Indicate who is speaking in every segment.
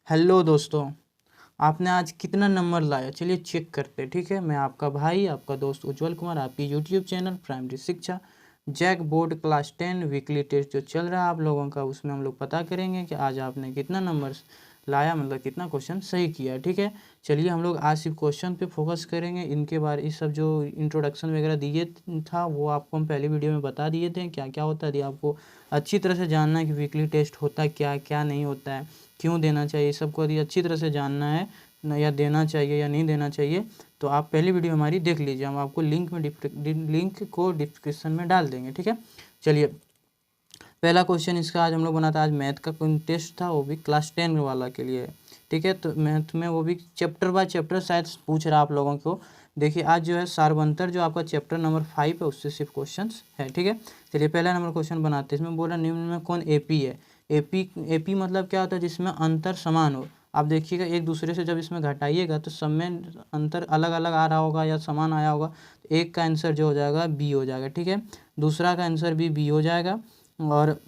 Speaker 1: Hello दोस्तों, आपने आज कितना नंबर लाया चलिए चेक करते हैं। ठीक है, मैं आपका भाई आपका दोस्त उज्जवल कुमार, आपकी यूट्यूब चैनल प्राइमरी शिक्षा JAC board class 10 weekly test जो चल रहा है आप लोगों का, उसमें हम लोग पता करेंगे कि आज आपने कितना नंबर लाया, मतलब कितना क्वेश्चन सही किया। ठीक है, चलिए हम लोग आज सिर्फ क्वेश्चन पे फोकस करेंगे। इनके बारे इस सब जो इंट्रोडक्शन वगैरह दिए था वो आपको हम पहले वीडियो में बता दिए थे क्या क्या होता है। यदि आपको अच्छी तरह से जानना है कि वीकली टेस्ट होता क्या क्या नहीं होता है, क्यों देना चाहिए, सबको यदि अच्छी तरह से जानना है या देना चाहिए या नहीं देना चाहिए, तो आप पहली वीडियो हमारी देख लीजिए। हम आपको लिंक को डिस्क्रिप्शन में डाल देंगे। ठीक है, चलिए पहला क्वेश्चन इसका आज हम लोग बनाता है। आज मैथ का टेस्ट था, वो भी क्लास 10 वाला के लिए। ठीक है, तो मैथ में वो भी चैप्टर बाय चैप्टर शायद पूछ रहा आप लोगों को। देखिए आज जो है सारवंतर जो आपका चैप्टर नंबर 5 है उससे सिर्फ क्वेश्चन है। ठीक है, चलिए पहला नंबर क्वेश्चन बनाते हैं। इसमें बोला निम्न में कौन एपी है। एपी मतलब क्या होता है, जिसमें अंतर समान हो। आप देखिएगा एक दूसरे से जब इसमें घटाइएगा तो सब में अंतर अलग अलग आ रहा होगा या समान आया होगा, तो एक का आंसर जो हो जाएगा बी हो जाएगा। ठीक है, दूसरा का आंसर भी बी हो जाएगा। और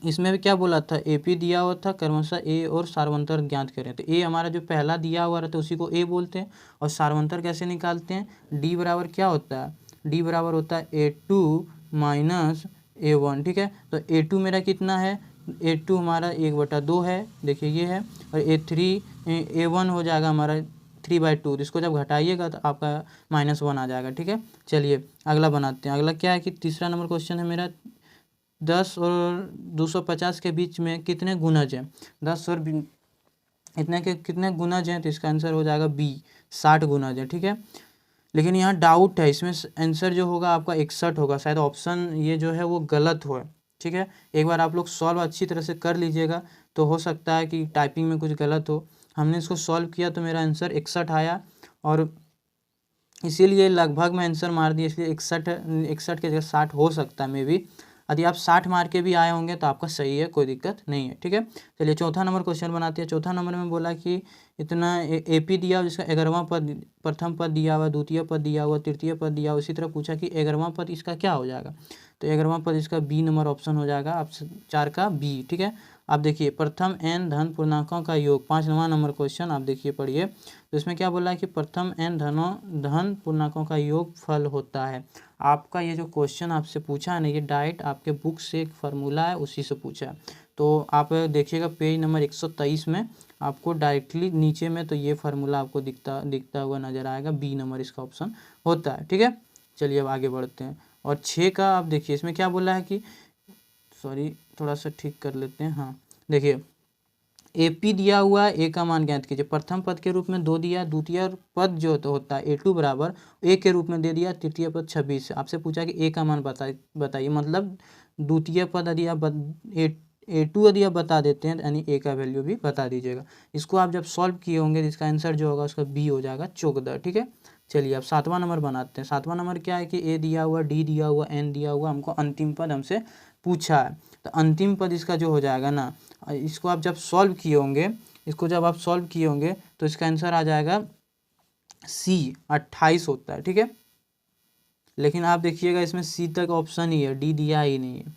Speaker 1: इसमें भी क्या बोला था, एपी दिया हुआ था, क्रमशः ए और सारवंतर ज्ञात करें। तो ए हमारा जो पहला दिया हुआ रहता है उसी को ए बोलते हैं। और सारवंतर कैसे निकालते हैं, डी बराबर क्या होता है, डी बराबर होता है A2 माइनस A1। ठीक है, तो A2 मेरा कितना है, A2 हमारा 1/2 है, देखिए ये है। और A1 हो जाएगा हमारा 3/2। इसको जब घटाइएगा तो आपका -1 आ जाएगा। ठीक है, चलिए अगला बनाते हैं। अगला क्या है कि तीसरा नंबर क्वेश्चन है मेरा, 10 और 250 के बीच में कितने गुणज हैं। 10 और इतने के कितने गुणज हैं, तो इसका आंसर हो जाएगा बी, 60 गुणज है। ठीक है, लेकिन यहाँ डाउट है, इसमें आंसर जो होगा आपका 61 होगा, शायद ऑप्शन ये जो है वो गलत हो। ठीक है, एक बार आप लोग सॉल्व अच्छी तरह से कर लीजिएगा, तो हो सकता है कि टाइपिंग में कुछ गलत हो। हमने इसको सॉल्व किया तो मेरा आंसर 61 आया, और इसीलिए लगभग मैं आंसर मार दिया, इसलिए 61 के जगह 60 हो सकता है मे बी। यदि आप 60 मार के भी आए होंगे तो आपका सही है, कोई दिक्कत नहीं है। ठीक है, चलिए चौथा नंबर क्वेश्चन बनाते हैं। चौथा नंबर में बोला कि इतना एपी दिया जिसका 11वां पद, प्रथम पद दिया हुआ, द्वितीय पद दिया हुआ, तृतीय पद दिया हुआ। इसी तरह पूछा कि 11वां पद इसका क्या हो जाएगा, तो 11वां पद इसका बी नंबर ऑप्शन हो जाएगा, आप 4 का बी। ठीक है, आप देखिए प्रथम एन धन पूर्णांकों का योग, 5वां नंबर क्वेश्चन आप देखिए पढ़िए। तो इसमें क्या बोला है कि प्रथम एन धन पूर्णांकों का योग फल होता है। आपका ये जो क्वेश्चन आपसे पूछा है ना, ये डायरेक्ट आपके बुक से एक फार्मूला है उसी से पूछा है। तो आप देखिएगा पेज नंबर 123 में आपको डायरेक्टली नीचे में तो ये फार्मूला आपको दिखता हुआ नजर आएगा, बी नंबर इसका ऑप्शन होता है। ठीक है, चलिए अब आगे बढ़ते हैं। और 6 का आप देखिए, इसमें क्या बोला है कि, सॉरी थोड़ा सा ठीक कर लेते हैं। हाँ देखिए, एपी दिया हुआ है, ए का मान ज्ञात कीजिए। प्रथम पद के रूप में 2 दिया, द्वितीय पद जो तो होता है A2 बराबर ए के रूप में दे दिया, तृतीय पद 26। आपसे पूछा कि ए का मान बताइए, मतलब द्वितीय पद यदि आप A2 यदि आप बता देते हैं यानी ए का वैल्यू भी बता दीजिएगा। इसको आप जब सॉल्व किए होंगे तो इसका आंसर जो होगा उसका बी हो जाएगा, 14। ठीक है, चलिए अब 7वां नंबर बनाते हैं। 7वां नंबर क्या है कि ए दिया हुआ, डी दिया हुआ, एन दिया हुआ, हमको अंतिम पद हमसे पूछा है। तो अंतिम पद इसका जो हो जाएगा ना, इसको आप जब सॉल्व किए होंगे, इसको जब आप सॉल्व किए होंगे तो इसका आंसर आ जाएगा सी, 28 होता है। ठीक है, लेकिन आप देखिएगा इसमें सी तक ऑप्शन ही है, डी दिया ही नहीं है।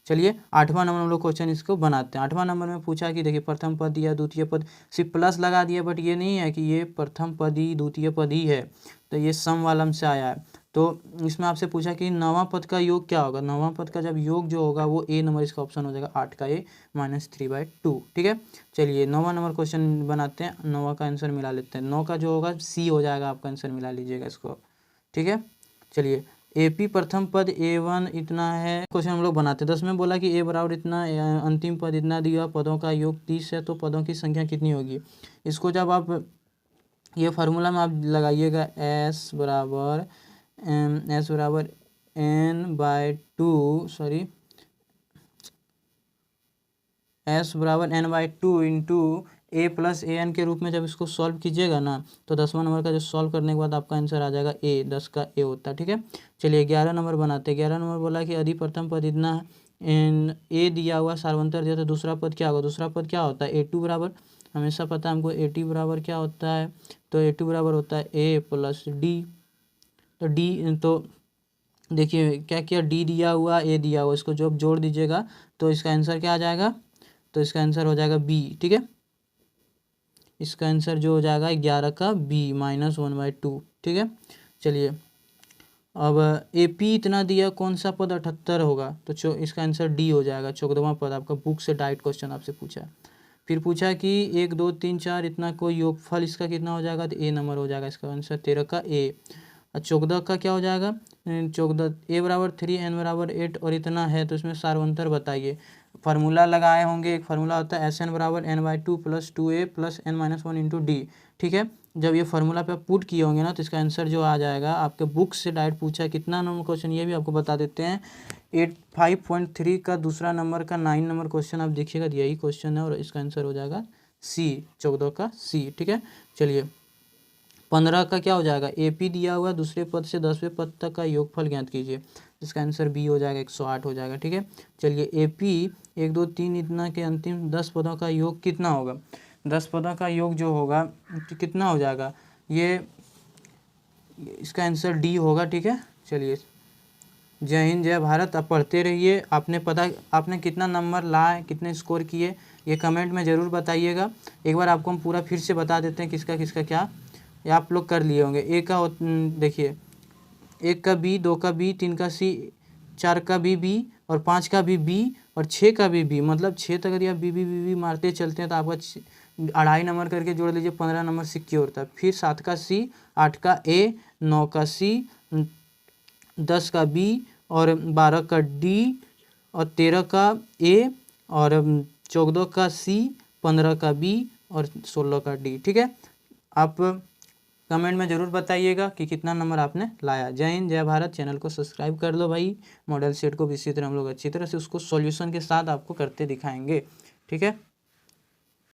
Speaker 1: चलिए 8वां नंबर हम लोग क्वेश्चन इसको बनाते हैं। 8वां नंबर में पूछा कि देखिए प्रथम पद या द्वितीय पद, सिर्फ प्लस लगा दिया, बट ये नहीं है कि ये प्रथम पद ही द्वितीय पद ही है, तो ये सम वाला से आया है। तो इसमें आपसे पूछा कि 9वां पद का योग क्या होगा। 9वां पद का जब योग जो होगा वो ए नंबर इसका ऑप्शन हो जाएगा, 8 का ए -3/2। ठीक है, चलिए 9वां नंबर क्वेश्चन बनाते हैं। 9वां का आंसर मिला लेते हैं, 9 का जो होगा सी हो जाएगा, आपका आंसर मिला लीजिएगा इसको। ठीक है, चलिए एपी प्रथम पद A1 इतना है, क्वेश्चन हम लोग बनाते हैं। 10 में बोला कि ए बराबर इतना, अंतिम पद इतना दिया, पदों का योग 30 है, तो पदों की संख्या कितनी होगी। इसको जब आप ये फार्मूला में आप लगाइएगा, S बराबर n/2, सॉरी S बराबर n/2 into A plus A N के रूप में जब इसको सॉल्व कीजिएगा ना, तो 10वां नंबर का जो सॉल्व करने के बाद आपका आंसर आ जाएगा ए, 10 का ए होता है। ठीक है, चलिए 11 नंबर बनाते हैं। 11 नंबर बोला कि यदि प्रथम पद इतना है, ए दिया हुआ, सार्वंतर दिया, तो दूसरा पद क्या होगा। दूसरा पद क्या होता है, A2 बराबर, हमेशा पता है हमको A2 बराबर क्या होता है, तो A2 बराबर होता है ए प्लस डी। तो डी, तो देखिए क्या किया, डी दिया हुआ, ए दिया हुआ, इसको जब जोड़ दीजिएगा तो इसका आंसर क्या आ जाएगा, तो इसका आंसर हो जाएगा बी। ठीक है, इसका आंसर जो हो जाएगा 11 का बी -1/2। ठीक है, चलिए अब AP इतना दिया, कौन सा पद 78 होगा, तो इसका आंसर डी हो जाएगा, 14वां पद। आपका बुक से डायरेक्ट क्वेश्चन आपसे पूछा है। फिर पूछा कि 1 2 3 4 इतना कोई योगफल इसका कितना हो जाएगा, तो A नंबर हो जाएगा इसका आंसर 13 का A। और 14 का क्या हो जाएगा, 14 A बराबर 3 N बराबर 8 और इतना है, तो इसमें सार्वंतर बताइए। फार्मूला लगाए होंगे, एक फार्मूला होता है SN बराबर N/2 + 2A + N-1 × D। ठीक है, जब ये फार्मूला पे पुट किए होंगे ना, तो इसका आंसर जो आ जाएगा, आपके बुक से डायरेक्ट पूछा है कितना नंबर क्वेश्चन, ये भी आपको बता देते हैं। 5.3 का दूसरा नंबर का 9 नंबर क्वेश्चन आप देखिएगा, यही क्वेश्चन है और इसका आंसर हो जाएगा C, 14 का C। ठीक है, चलिए 15 का क्या हो जाएगा, AP दिया हुआ दूसरे पद से 10वें पद तक का योगफल ज्ञात कीजिए, इसका आंसर B हो जाएगा, 108 हो जाएगा। ठीक है, चलिए AP 1 2 3 इतना के अंतिम 10 पदों का योग कितना होगा, 10 पदों का योग जो होगा कितना हो जाएगा, ये इसका आंसर D होगा। ठीक है, चलिए जय हिंद जय भारत। आप पढ़ते रहिए। आपने कितना नंबर लाए, कितने स्कोर किए, ये कमेंट में ज़रूर बताइएगा। एक बार आपको हम पूरा फिर से बता देते हैं किसका किसका क्या, ये आप लोग कर लिए होंगे। देखिए 1 का B, 2 का B, 3 का C, 4 का B और 5 का भी B और 6 का भी B, मतलब 6 तक यदि आप B मारते चलते हैं तो आपका 2.5 नंबर करके जोड़ लीजिए, 15 नंबर सिक्योर था। फिर 7 का C, 8 का A, 9 का C, 10 का B और 12 का D और 13 का A और 14 का C, 15 का B और 16 का D। ठीक है, आप कमेंट में ज़रूर बताइएगा कि कितना नंबर आपने लाया। जय हिंद जय भारत। चैनल को सब्सक्राइब कर लो भाई। मॉडल सेट को भी इसी तरह हम लोग अच्छी तरह से उसको सॉल्यूशन के साथ आपको करते दिखाएंगे। ठीक है।